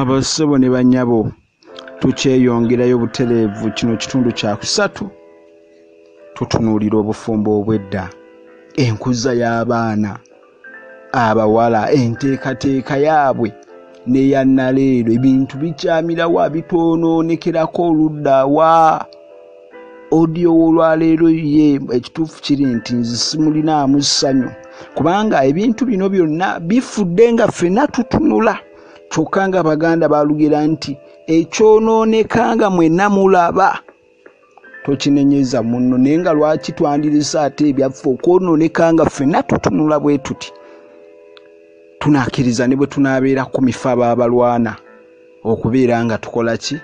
Bassebo ne bannyabo tukyeyongerayo butereevu kino kitundu kya kusatu tutunuulira obufumbo obw'edda enkuza y'abaana abawala enteekateeka yaabwe n'eyannaleero ebintu bikyamirawa bitoononekerako oludda wa odiyo olwaleero ye ekituufu kiri nti nze simulinaamu ssanyu kubanga ebintu bino byonna bifudde nga ffenna tutunula kyokka nga Baganda baalugera nti ekyonooneka nga mwenna mulaba tokinenyeza munno naye nga lwaki twandirisa ate ebyaffe okwonooneka nga ffenna tutunula bwe tuti tunakkiriza ne bwe tunaabeera ku mifa b'abalwana okubeera nga tukola ki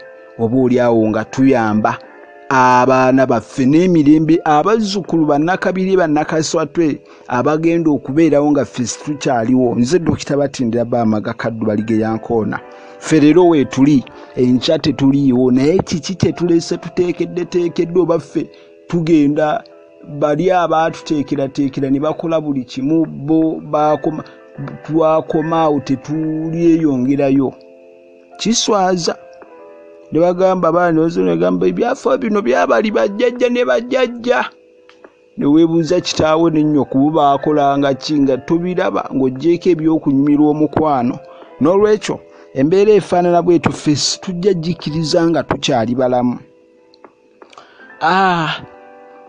oba oliawo nga tuyamba abaana baffe n'emirembe abazzukulu bannakabiri bannakaswatwe abagenda okubeerawo nga ffe tukyaliwo. Nze Dokita Batindira Bamaga Kaddu Baligeyankoona ffe leero weetuli enkya tetuliiwo naye kiki kyetuleese tuteekedde oba ffe tugenda bali abaatuteekerateekera ne bakola buli kimu bo twakomaawo tetulyeyongerayo kiswaza ne bagamba baana negamba ebyafo bino byabali bajjajja ne bajjajja ne weebuuza kitaawo n'ennyo kuba baakolanga ki nga tubiraba ng'oggyeko ebyokunyumirwa omukwano. N'olwekyo embeera efaanana bwetu ffe tujja jjikiriza nga tukyali balamu.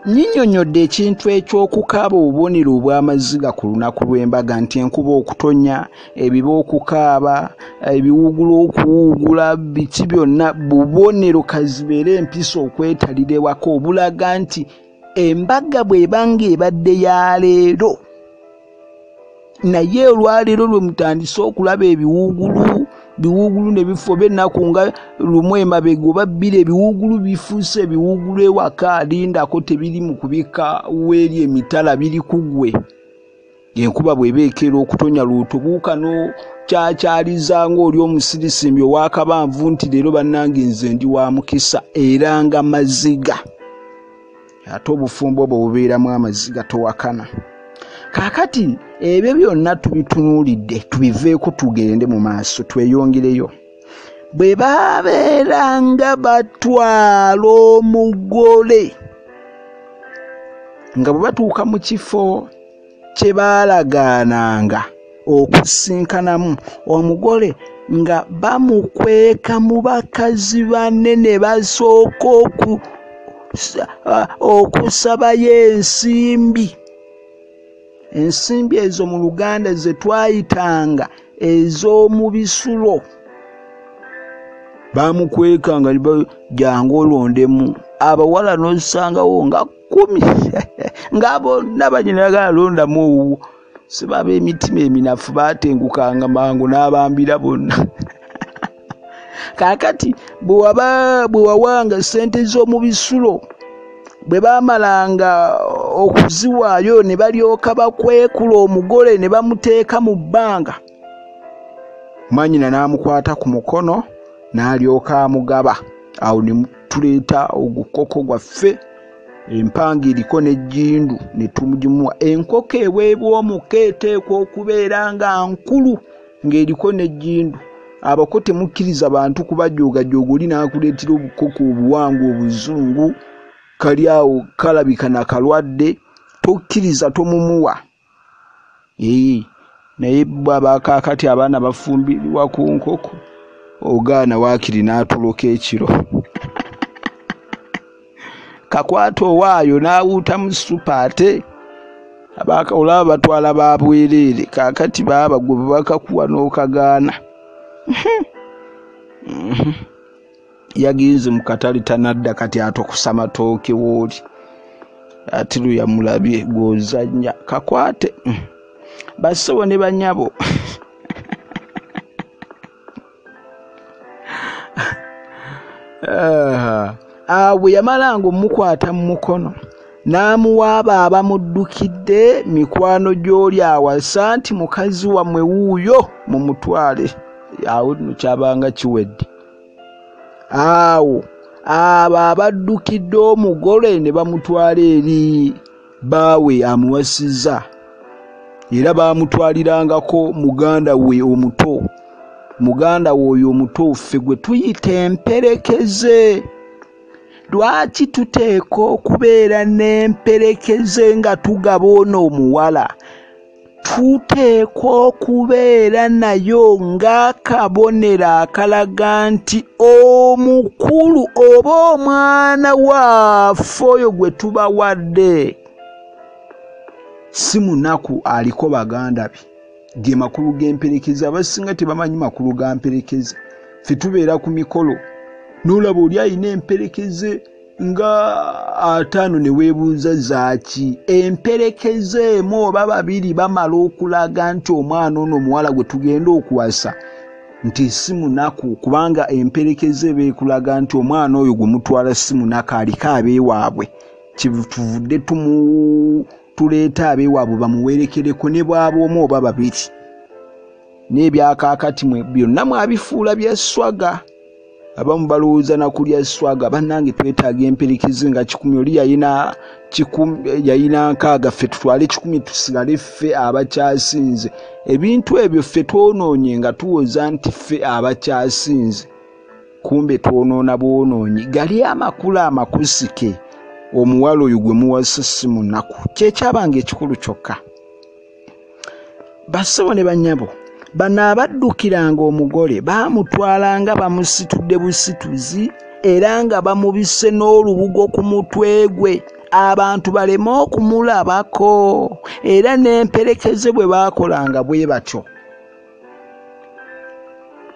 Nnyinnyonnyodde ekintu eky'okukaaba obubonero obw'amaziga ku lunaku lw'embaga nti enkuba okutonya, ebiba okukaaba, ebiwugula okuwugula, biki byonna bubonero kazibeere empisa okwetalira ewaka obulaga nti embaga bw'ebanga ebadde ya leero naye olwaleero lwe mutandise okulaba biwugulu ne bifo bennaku nga lumu emabega oba bbiri ebiwugulu bifuuse ebiwugulu ewaka lindako tebiri mu kubika weeri emitala biri kugwe. Enkuba bw'eba ekeera okutonya luuto buuka n'okyakyaliza ng'oli omusirisimbi ow'akabanvu nti leero bannange nze ndi wa mukisa era nga maziga. Ate obufumbo obwo bubeeramu amaziga towakana. Kaakati ebyo byonna tubitunuulidde tubiveeko tugende mu maaso tweyongereyo. Bwe baabeeranga batwala omugole nga bwe batuuka mu kifo kye baalagaananga okusinkanamu omusajja nga bamukweka mu bakazi banne ne basooka okusabayo ensimbi. Ensimbi ezo mu Luganda ze twayitanga ez'omu bisulo. Bamukweka nga jangu olondemu abawala n'osangawo nga 10 nga bonna banyinagala londamu owuwo sibaba emitima eminafu baatengukanga mangu n'abambira bonna. Kaakati bwe wawanga ssente z'omu bisulo bwe baamalanga okuziwaayo ne balyoka bakwekula omugole ne bamuteeka mu bbanga. Mwanyina n'amukwata ku mukono n'alyoka amugaba. Awo ne tuleeta ogukoko gwaffe empanga eriko n'ejjindu ne tumugimuwa. Enkoko eweebwa omuka eteekwa okubeera nga nkulu ng'eriko n'ejjindu. Abako temukkiriza bantu kubajooga oli n'akuleetera obukoko obuwangu obuzungu kali awo kalabika na kalwadde tokkiriza tomumuwa. Naye bw'abaakaakati abaana bafumbirwa ku nkoko ogaana waakiri n'atuloka ekiro. Kakwata owaayo n'awuuta mu supa ate olaba batwala ba bwereere kaakati baaba gwe bakakuwa n'okagaana. Yagenze mu katale tanadda kati atokusa matooke wooli ati luyamulabye gw'ozannya kakwate. Bassebo ne bannyabo bwe yamalanga omukwata mu mukono n'amuwaaba abamuddukidde mikwano gy'oli awasa nti mukazi wammwe wuuyo mumutwale. Awo nno kyabanga kiwedde. Awo abo abaddukidde omugole ne bamutwala eri baawe amuwasizza era baamutwalirangako muganda we omuto muganda woyo omutuufu gwe tuyita emperekeze. Lwaki tuteeka okubeera n'emperekeze nga tugaba ono omuwala? Tuteeka okubeera nayo ng'akabonero akalaga nti omukulu oba omwana waffe oyo gwe tubawadde si munaku aliko baganda be. Ge makulu g'emperekeze. Abasinga tebamanyi makulu ga mperekeze. Ffe tubeera ku mikolo n'olaba oli alina emperekeze nga 5 ne weebuuza zaaki. Emperekeze emu oba 2 bamala okulaga nti omwana ono omuwala gwe tugenda okuwasa nti si munaku, kubanga emperekeze beekulaga nti omwana oyo gwe mutwala si munaku, aliko abeewaabwe. Kivudde tuleeta abeewaabwe bamuwerekereko ne bwaba omu oba 2. N'ebyakaakati byonna mwabifuula bya swaga. Abamu balowooza na kulya swaga. Bannange twetaaga emperekeze nga 10, oli yalina 60, ffe tutwale 10 tusigale ffe abakyasinze. Ebintu ebyo ffe twonoonye nga tuwoza nti ffe abakyasinze. Kumbe twonoona bwonoonyi. Gali amakulu amakusike. Omuwala oyo gwe muwasa si munaku. Kyekyabanga ekikulu kyokka. Bassebo ne bannyabo, bano abaddukiranga omugole baamutwalanga bamusitudde busituzi era nga bamubisse n'olubugo ku mutwe gwe abantu baleme okumulabako, era n'emperekeze bwe baakolanga bwe batyo.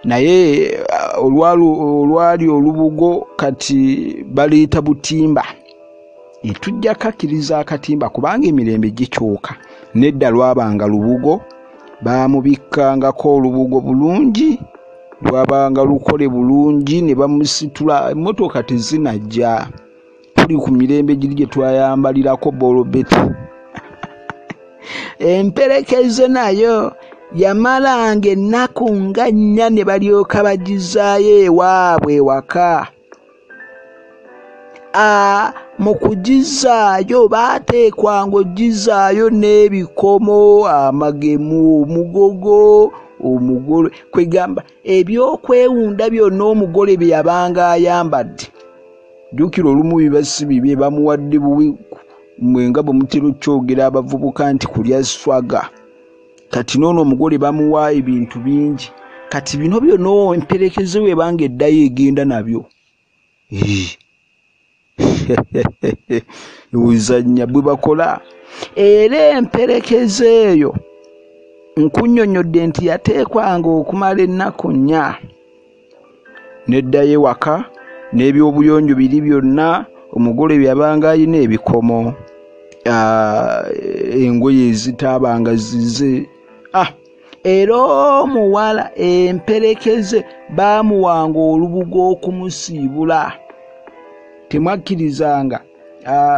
Naye olwali olubugo kati baleeta butimba. Tujja kakkiriza akatimba kubanga emirembe gikyuka. Nedda lwabanga lubugo, baamubikkangako olubugo bulungi, lwabanga lukole bulungi ne bamusitula. Emmotoka tezinajja. Tuli ku mirembe giri gye twayambalirako bolobeti. Emperekeze nayo yamalanga ennaku nga 4 ne balyoka bagizaayo ewaabwe ewaka. Mu kugizaayo baateekwanga ogizaayo n'ebikomo, amagemu, omugogo, omugole. Kwegamba ebyokwewunda byonna omugole bye yabanga ayambadde. Jjukira olumu biba si bibye, bamuwadde buwi mwenga bwe mutera kyogera abavubuka nti kulya swaga. Kati noono omugole bamuwa ebintu bingi. Kati bino byonna emperekeze we banga eddayo egenda nabyo. Uzanya bwe bakola. Era emperekeze eyo nkunnyonnyodde nti yateekwanga okumala ennaku 4 neddayo ewaka n'ebyobuyonjo biri byonna. Omugole byabanga alina ebikomo, engoye ezitaabanga zize. Era omuwala emperekeze baamuwanga olubugo okumusiibula. Temwakkirizanga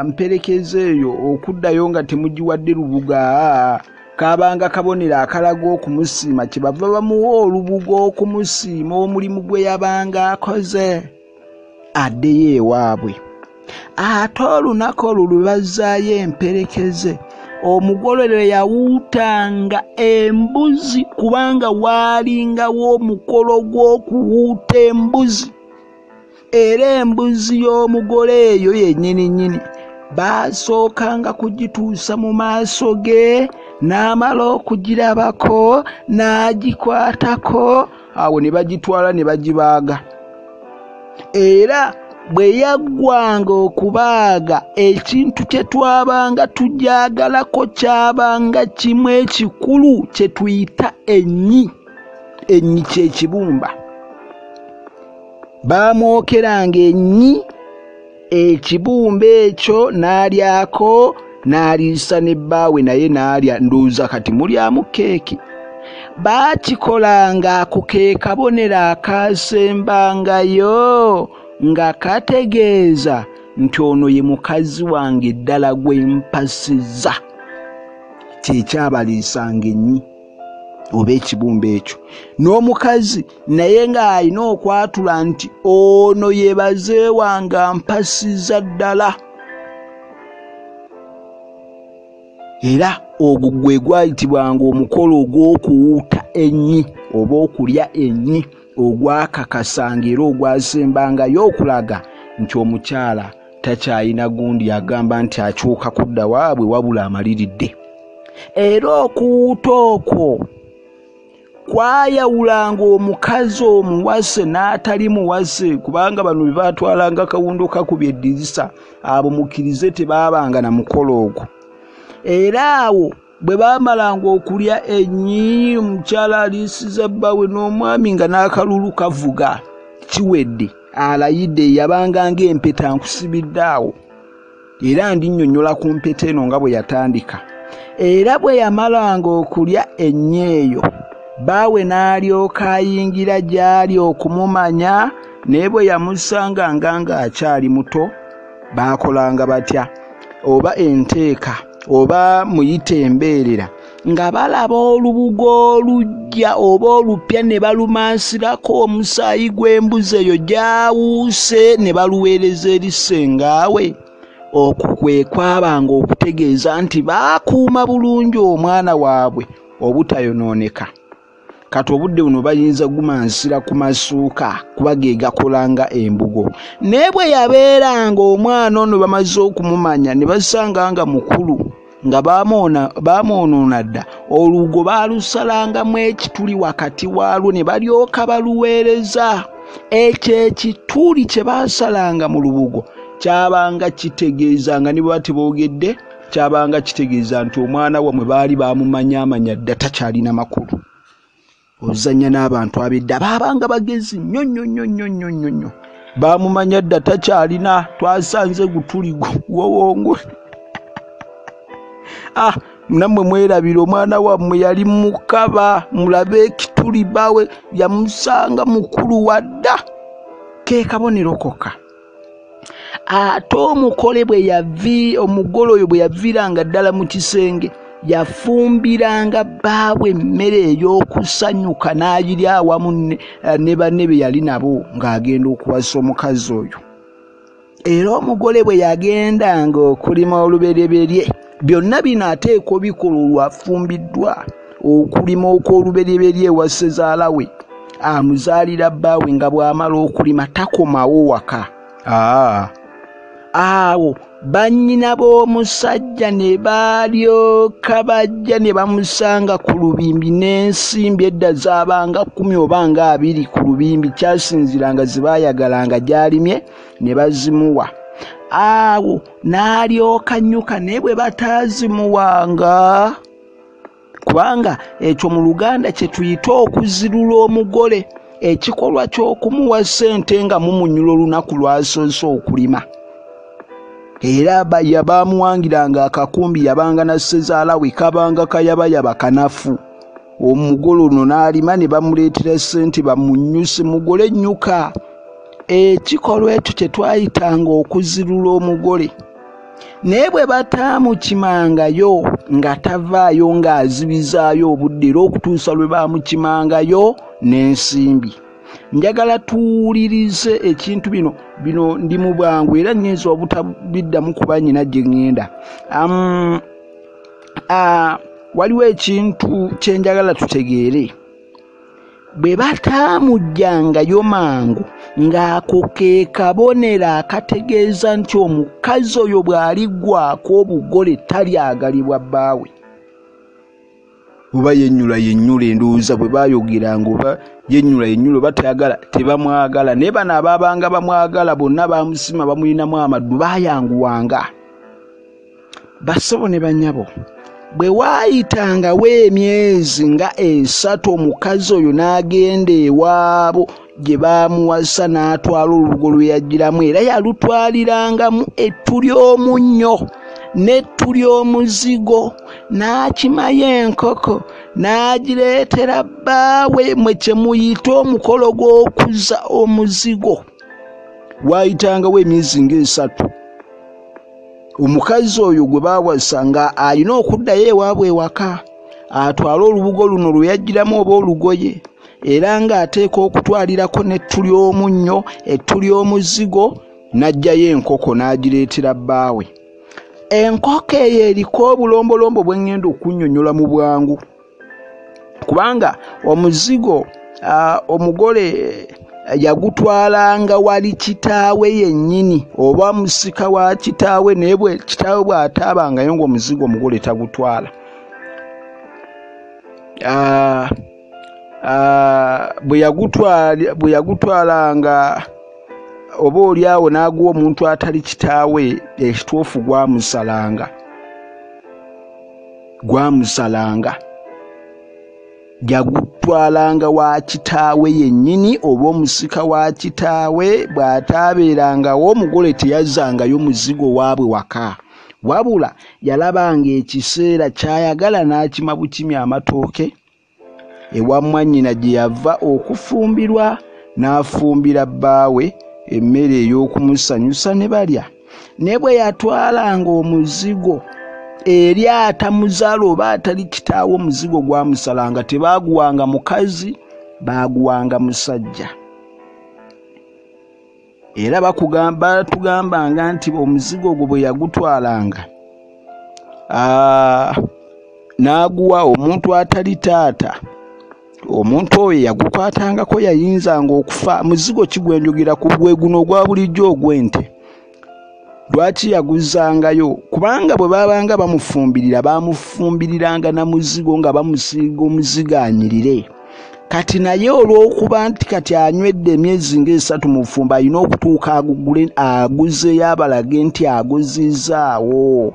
mperekeze eyo okuddayo nga temugiwadde lubuga. Kabanga kabonero akalaga okumusiima, kyebava bamuwa olubugo okumusiima omulimu gwe yabanga akoze addeyo ewaabwe. Ate olunaku olwo lwe bazzaayo emperekeze, omugole yawuutanga embuzi kubanga waalingawo omukolo gw'okuwuuta embuzi. Era embuzi y'omugole eyo yennyini baasookanga kugituusa mu maaso ge, n'amala okugirabako n'agikwatako, awo ne bagitwala ne bagibaaga. Era bwe yaggwanga okubaaga, ekintu kye twabanga tujaagalako kyabanga kimu ekikulu kye tuyita ennyi. Ennyi kye kibumba. Baamwokeranga ennyi, ekibumba ekyo n'alyako, n'aliisa n'ebbaawe naye n'alya. Ndowooza kati mulyamu keeki. Baakikolanga ako ke kabonero akaasembangayo nga kategeeza nti ono ye mukazi wange ddala gwe mpasizza. Kyekyabaliisanga ennyi oba ekibumba ekyo. N'omukazi naye ng'alina okwatula nti ono yeebaze wange ampasizza ddala. Era ogwo gwe gwayitibwanga omukolo ogw'okuwuuta ennyi. oba okulya ennyi ogwakakasanga era ogwasembangayo okulaga nti omukyala takyayina gundi agamba nti akyuka kudda waabwe wabula amaliridde. Era okuwuuta okwo kwayawulanga omukazi omuwase n'atali muwase, kubanga bano bye baatwalanga kawundo kakubye eddirisa abo mukkirize tebaabanga na mukolo ogwo. Era awo bwe baamalanga okulya ennyi omukyala aliisiza bbawe n'omwami nga n'akalulu kavuga kiwedde alayidde, yabanga ng'empeta nkusibidde awo era ndinnyonnyola ku mpeta eno nga bwe yatandika. Era bwe yamalanga okulya ennyi eyo baawe n'alyoka ayingira gy'ali okumumanya, naye bwe yamusanganga ng'akyali muto baakolanga batya, oba enteeka oba muyite embeerera, nga balaba olubugo olujja oba olupya ne balumansirako omusaayi gw'embuzi eyo gyawuuse ne baluweereza eri ssengaawe. Okwo kwe kwabanga okutegeeza nti baakuuma bulungi omwana waabwe obutayonooneka. Kati obudde buno bayinza gumansira ku masuuka kuba ge gakolanga embugo. Naye bwe yabeeranga omwana ono bamaze okumumanya ne basanga nga mukulu nga bamwonoona dda, olubugo baalusalangamu ekituli wakati waalwo ne balyoka baluweereza. Ekyo ekituli kye baasalanga mu lubugo kyabanga kitegeeza nga ne bwe teboogedde, kyabanga kitegeeza nti omwana wammwe baali bamumanyamanya dda takyalina makulu. Ozannya n'abantu ab'edda baabanga bagezi nnyo, bamumanya dda takyalina, twasanze gutuli wowongo. Nammwe mwerabira omwana wammwe yali mukaba, mulabe ekituli bawe yamusanga mukulu wadda, ke kabonero kokka. Ate omugole oyo bwe yaviiranga ddala mu kisenge yafumbiranga bbaawe emmere ey'okusanyuka n'agirya awamu ne banne be yali nabo ng'agenda okuwasa omukazi oyo. Era omugole bwe yagendanga okulima olubereberye, byonna bino ateekwa bikola olwafumbiddwa. Okulima okw'olubereberye ewa ssezaala we amuzaalira bbaawe nga bw'amala okulima takomawo waka. Awo bannyina b'omusajja ne balyoka bajja ne bamusanga ku lubimbi n'ensimbi edda zaabanga 10 oba nga 20 ku lubimbi, kyasinziranga ze baayagalanga gy'alimye ne bazimuwa. Awo n'alyoka nnyuka, naye bwe bataazimuwanga, kubanga ekyo mu Luganda kye tuyita okuzirula omugole, ekikolwa ky'okumuwa ssente nga mumunyula olunaku lwasoose okulima. Era baamuwangiranga akakumbi, yabanga na ssezaala we kabanga kayabayaba kanafu. Omugole ono n'alima ne bamuleetera ssente bamunyuse, mugole nnyuka. Ekikolwa ekyo kye twayitanga okuzirula omugole. Naye bwe bataamukimangayo nga tavaayo ng'azibizaayo obudde era okutuusa lwe baamukimangayo n'ensimbi. Njagala tuwulirize ekintu bino ndi mu bwangu era nnyinza obutabiddamu kuba nnyina gye ŋŋenda. Waliwo ekintu kye njagala tutegeere. Bwe bataamujjangayo mangu ng'ako ke kabonero akategeeza nti omukazi oyo bw'aliggwako obugole talyagalibwa bbaawe. Oba yennyula endowooza bwe baayogeranga, oba yennyula oba tayagala tebamwagala. Naye bano abaabanga bamwagala bonna baamusima bamulinamu amaddu baayanguwanga. Bassebo ne bannyabo, bwe waayitangawo emyezi nga 3 omukazi oyo n'agenda ewaabo gye baamuwasa n'atwala olubugo lwe yagiramu, era yalutwalirangamu ettu ly'omunnyo n'ettu ly'omuzigo, n'akimayo enkoko n'agireetera bbaawe mwe kye muyita omukolo gw'okuza omuzigo. Waayitangawo emyezi nga 3. Omukazi oyo gwe baawasa nga alina okuddayo ewaabwe ewaka atwale olubugo luno lwe yagiramu oba olugoye, era ng'ateeka okutwalirako n'ettu ly'omunnyo, ettu ly'omuzigo, n'aggyayo enkoko n'agireetera bbaawe. Enkoko eyo eriko obulombolombo bwe ŋŋenda okunnyonnyola mu bwangu, kubanga omuzigo omugole yagutwalanga wali kitaawe yennyini oba musika wa kitaawe, naye bwe kitaawe bw'ataabangayo ng'omuzigo omugole tagutwala. Bwe yagutwalanga oba oli awo n'aguwa omuntu atali kitaawe, ekituufu gwamusalanga. Yagutwalanga wa kitaawe yennyini oba omusika wa kitaawe, bw'ataabeerangawo omugole teyazzangayo muzigo waabwe waka, wabula yalabanga ekiseera ky'ayagala n'akima bukimi amatooke ewa mwannyina gye yava okufumbirwa, n'afumbira bbaawe emmere ey'okumusanyusa ne balya. Ne bwe yatwalanga omuzigo eri atamuzaala oba atali kitaawe, omuzigo gwamusalanga, tebaaguwanga mukazi, baaguwanga musajja. Era batugambanga nti omuzigo ogwo bwe yagutwalanga n'aguwa omuntu atali taata, omuntu oyo yagukwatangako yayinzanga okufa. Muzigo kigwenjogera ku gwe guno ogwa bulijjo ogw'ente. Lwaki yaguzangayo? Kubanga bwe baabanga bamufumbirira, baamufumbiriranga na muzigo nga bamusiiga omuzigo anyirire. Kati naye olw'okuba nti kati anywedde emyezi ng'esatu mu bufumbo, alina okutuuka agugule, aguzeyo abalage nti aguzizaawo.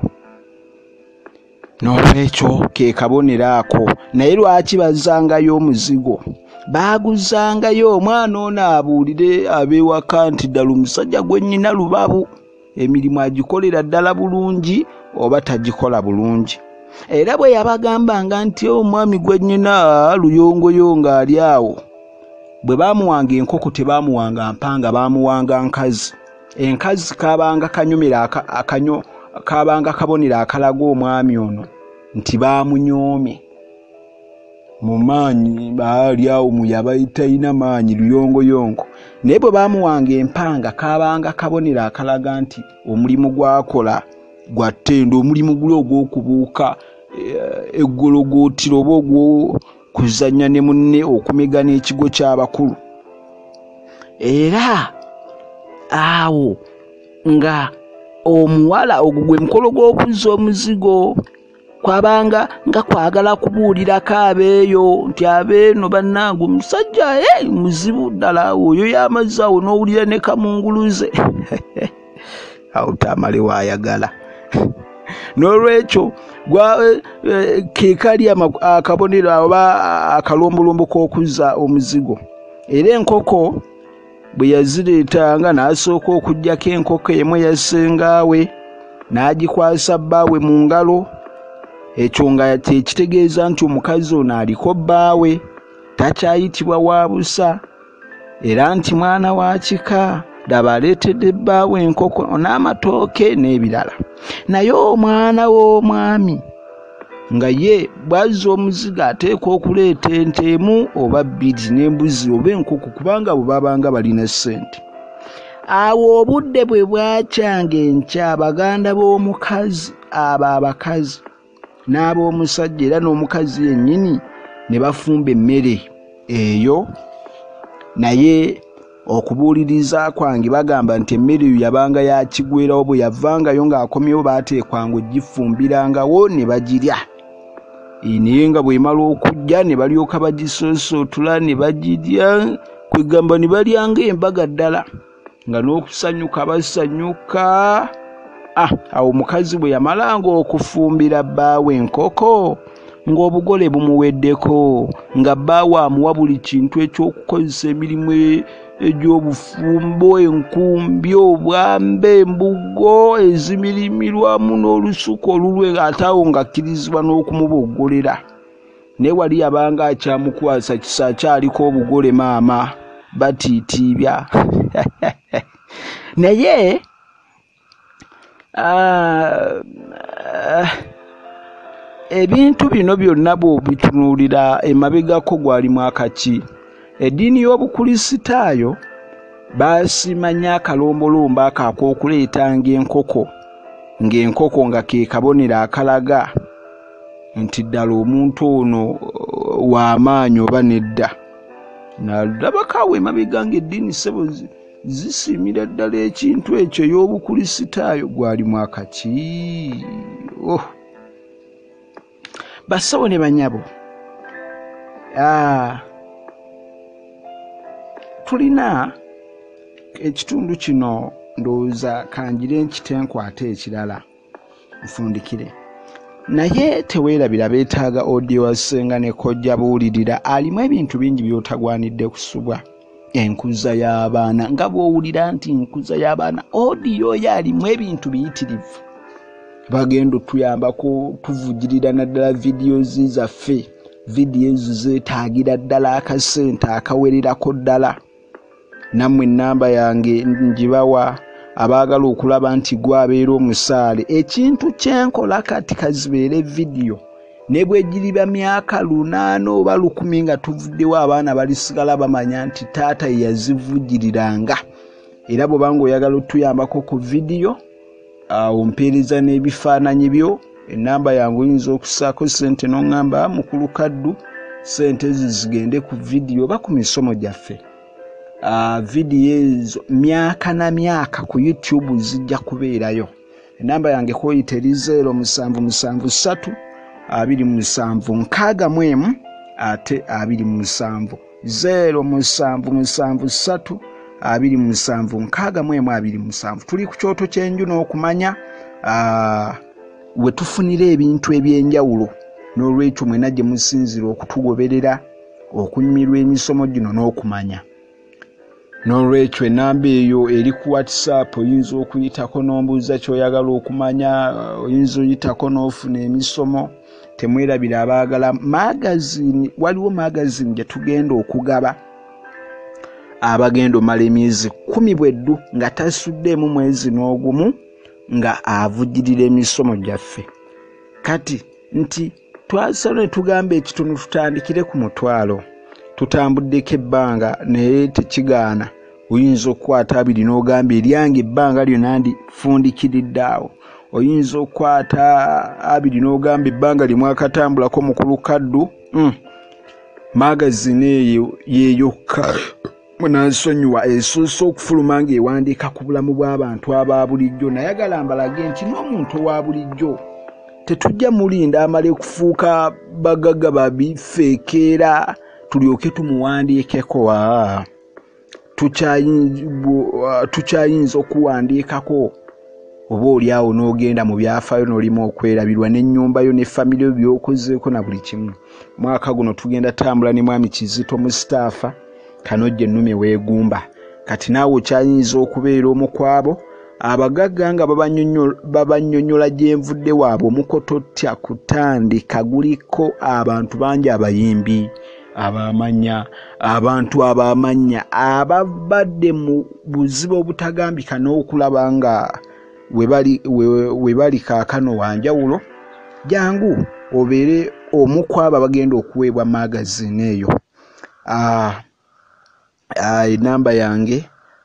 N'olwekyo ke kabonero ako. Naye lwaki bazzangayo omuzigo? Baaguzangayo omwana ono abuulire ab'ewaka nti ddala omusajja gwe nnyina lubabu, emirimu agikolera ddala bulungi oba tagikola bulungi. Era bwe yabagambanga nti omwami gwe nnyina luyongoyongo ali awo, bwe baamuwanga enkoko tebaamuwanga mpanga, baamuwanga nkazi. Enkazi kaabanga kanyomera kaabanga kabonero akalaga omwami ono nti baamunyoomye mu maanyi, baali awo mu yabayita ina maanyi, luyongoyongo. Naye bwe baamuwanga empanga kaabanga kabonero akalaga nti omulimu gwakola gwa ttendo, omulimu guli ogw'okubuuka eggologootiro oba ogw'okuzannya ne munne, okumega n'ekigo ky'abakulu. Era awo nga omuwala ogwo gwe mukolo gw'okuzza omuzigo, kwabanga nga kwagala kubuulirako abeeyo nti abeeno bannange omusajja muzibu ddala, oyo y'amazzi awo n'owulira ne kamunguluze awo tamale waayagala. N'olwekyo ke kali akabonero oba akalombolombo k'okuzza omuzigo. Era enkoko bwe yazireetanga n'asooka okuggyako enkoko emu eyasengaawe, n'agikwasa bbaawe mu ngalo. Ekyo nga kitegeeza nti omukazi ono aliko bbaawe, takyayitibwa wa busa, era nti mwana wa kika. Daba aleetedde bbaawe enkoko n'amatooke n'ebirala. Naye omwana w'omwami nga ye bw'azza omuzigo ateekwa okuleeta ente emu oba bbiri n'embuzi oba enkoko, kubanga bwe baabanga balina ssente. Awo obudde bwe bwakyanga enkya, baganda b'omukazi abo abakazi n'ab'omusajja era n'omukazi yennyini ne bafumba emmere eyo. Naye okubuuliriza kwange bagamba nti emmere eyo yabanga yakigwerawo, bwe yavangayo ng'akomyewo baateekwanga ogifumbirangawo ne bagirya. Naye nga bw'emala okujja ne balyoka bagisoosootula ne bagirya, kwegamba ne balyanga embaga ddala nga n'okusanyuka basanyuka. Awo omukazi bwe yamalanga okufumbira bbaawe enkoko, ng'obugole bumuweddeko, nga bbaawe amuwa buli kintu eky'okukozesa emirimu egy'obufumbo, enkumbi, obwambe, embugo ezimirimirwamu n'olusuku olulwe, ate awo ng'akkirizibwa n'okumuboggolera. Naye wali yabanga akyamukwasa kisa akyaliko obugole maama batiitiibya. Naye ebintu bino byonna bw'obitunuulira emabegako gwalimu akaki. Eddiini y'obukulisitaayo baasimanya akalombolombo ako ak'okuleetanga enkoko, ng'enkoko nga ke kabonero akalaga nti ddala omuntu ono w'amaanyi oba nedda nalabako emabega ng'eddiini ssebo zisiimira ddala ekintu ekyo y'obukulisitaayo gwali mwaka ki basawo ne banyabo tulina ekitundu kino ndowooza kanjire nkitenkwata ekirala nfundikire naye teweerabira beetaaga audio wasenga ne kojja buwulirira alimu ebintu bingi by'otagwanidde kusubwa enkuza y'abaana nga bw'owulira nti nkuza y'abaana audio yo alimu ebintu biyitirivu bagenda otuyambako tuvugirira naddala videos zaffe video ezo zeetaagira ddala akasente akawererako ddala nammwe ennamba yange ngibawa abaagala okulaba nti gwabeera omusaale ekintu kyenkola kati kazibeere video ne bwe giriba myaka 8 oba 10 nga tuvuddewo abaana balisigala bamanya nti taata yazivugiriranga era bw'obanga oyagala otuyambako ku video ompeereza n'ebifaananyi byo ennamba yange oyinza okusaako sente n'oŋŋamba mukulu kaddu sente ezo zigende ku video oba ku misomo gyaffe video ezo myaka na myaka ku YouTube zijja kubeerayo ennamba yange koyita eri 0773 27 ate 27 0773 27 tuli ku kyoto ky'enju n'okumanya we tufunira ebintu ebyenjawulo n'olwekyo mwena gye musinzira okutugoberera okunyumirwa emisomo gino n'okumanya n'olwekyo ennamba eyo eri ku WhatsApp oyinza okuyitako n'ombuuza ky'oyagala okumanya oyinza oyitako n'ofuna emisomo temwerabira abaagala magazine waliwo magazine gye tugenda okugaba abagenda omala emyezi 10 bweddu nga tasuddeemu mwezi n'ogumu nga avugirira emisomo gyaffe kati nti twasala ne tugamba ekitono tutandikire ku mutwalo tutambuddeko ebbanga naye tekigaana oyinza okukwata 2 n'ogamba eryange ebbanga lyonna ndifundikiridde awo oyinza okukwata 2 n'ogamba ebbanga limu akatambulako mukulu kaddu magazine eyo yeyokka munansonyiwa esuusa okufuluma ng'ewandiika ku bulamu bw'abantu aba bulijjo nayagala mbalage nti n'omuntu owa bulijjo tetujja mulinda amale kufuuka bagagga babifeekeera tulyoke tumuwandiikeko tukyayinza okuwandiikako oba oliawo n'ogenda mu byafaayo n'olimu okwerabirwa n'ennyumba yo ne famire yo by'okozeeko na buli kimu mwaka guno tugenda tambula ne mwami Kizito Mustapha Kanojje Nnume weegumba kati naawe okyayinza okubeera omu kwabo abagagga nga babannyonnyola gye nvudde waabwe omukototya kutandika guliko abantu bangi abayimbi abamanya abantu abamanya ababadde mu buzibu obutagambika n'okulaba nga we bali kaakano wanjawulo jangu obeere omu kwabo bagenda okuweebwa magazine eyo enamba yange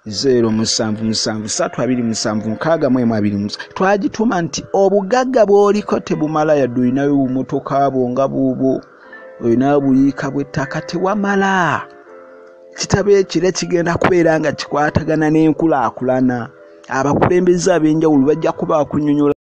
077327 twagituma nti obugagga bw'oliko tebumala yadde olinayo bumotoka bwo nga buubwo olina buyiika bw'ettaka tewamala kitabo ekire kigenda kubeera nga kikwatagana n'enkulaakulana abakulembeze ab'enjawulo bajja kuba kunnyonnyola